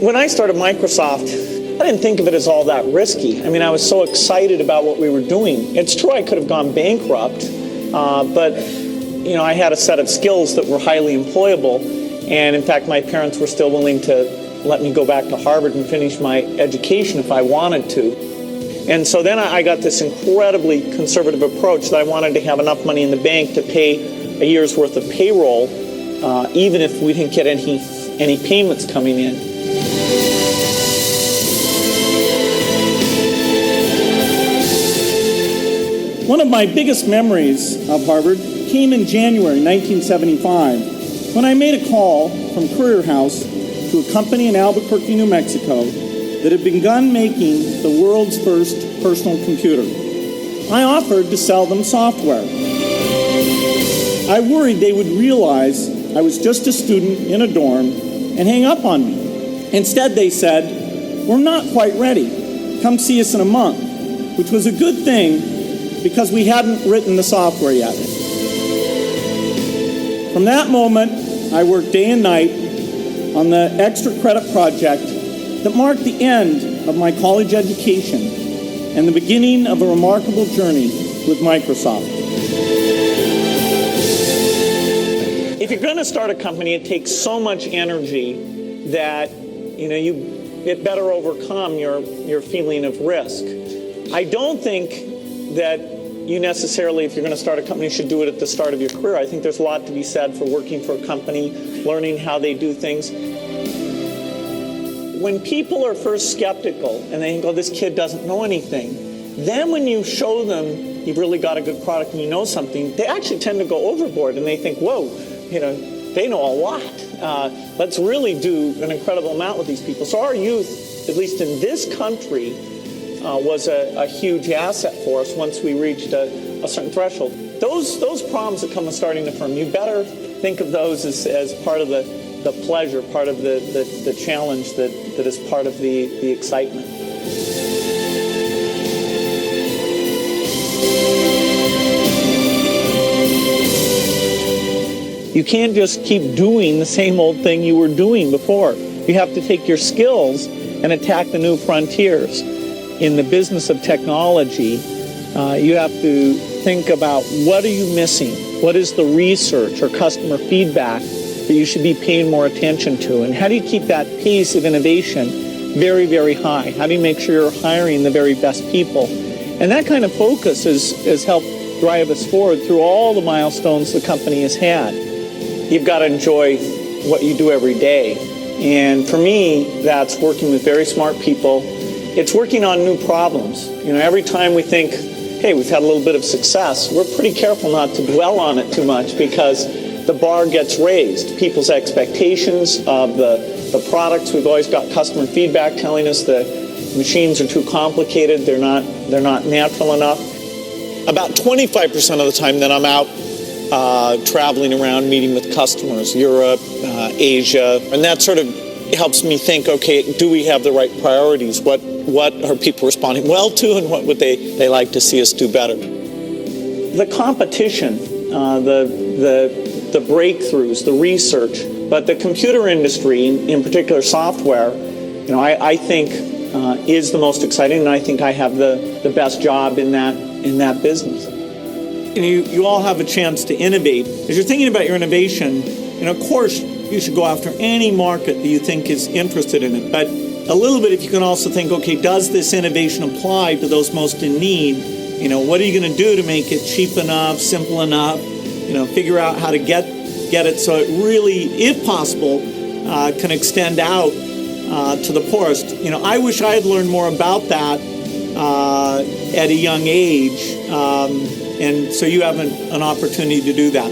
When I started Microsoft, I didn't think of it as all that risky. I mean, I was so excited about what we were doing. It's true I could have gone bankrupt, but I had a set of skills that were highly employable. And in fact, my parents were still willing to let me go back to Harvard and finish my education if I wanted to. And so then I got this incredibly conservative approach that I wanted to have enough money in the bank to pay a year's worth of payroll, even if we didn't get any payments coming in. One of my biggest memories of Harvard came in January 1975 when I made a call from Courier House to a company in Albuquerque, New Mexico that had begun making the world's first personal computer. I offered to sell them software. I worried they would realize I was just a student in a dorm and hang up on me. Instead, they said, "We're not quite ready. Come see us in a month," which was a good thing because we hadn't written the software yet. From that moment, I worked day and night on the extra credit project that marked the end of my college education and the beginning of a remarkable journey with Microsoft. If you're going to start a company, it takes so much energy that it better overcome your feeling of risk. I don't think that you necessarily, if you're going to start a company, should do it at the start of your career. I think there's a lot to be said for working for a company, learning how they do things. When people are first skeptical and they think, "Oh, this kid doesn't know anything," then when you show them you've really got a good product and you know something, they actually tend to go overboard and they think, "Whoa, they know a lot. Let's really do an incredible amount with these people." So our youth, at least in this country, was a huge asset for us once we reached a certain threshold. Those problems that come with starting a firm, you better think of those as part of the pleasure, part of the challenge that is part of the excitement. You can't just keep doing the same old thing you were doing before. You have to take your skills and attack the new frontiers. In the business of technology, you have to think about what are you missing? What is the research or customer feedback that you should be paying more attention to? And how do you keep that pace of innovation very, very high? How do you make sure you're hiring the very best people? And that kind of focus has helped drive us forward through all the milestones the company has had. You've got to enjoy what you do every day. And for me, that's working with very smart people. It's working on new problems. Every time we think, hey, we've had a little bit of success, we're pretty careful not to dwell on it too much because the bar gets raised. People's expectations of the products. We've always got customer feedback telling us the machines are too complicated. They're not natural enough. About 25% of the time that I'm out traveling around meeting with customers, Europe, Asia, and that sort of helps me think, okay, do we have the right priorities? What are people responding well to, and what would they like to see us do better? The competition, the breakthroughs, the research, but the computer industry, in particular software, I think is the most exciting, and I think I have the best job in that business. You all have a chance to innovate. As you're thinking about your innovation, of course, you should go after any market that you think is interested in it. But a little bit, if you can also think, okay, does this innovation apply to those most in need? What are you going to do to make it cheap enough, simple enough? Figure out how to get it so it really, if possible, can extend out to the poorest. I wish I had learned more about that at a young age. And so you have an opportunity to do that.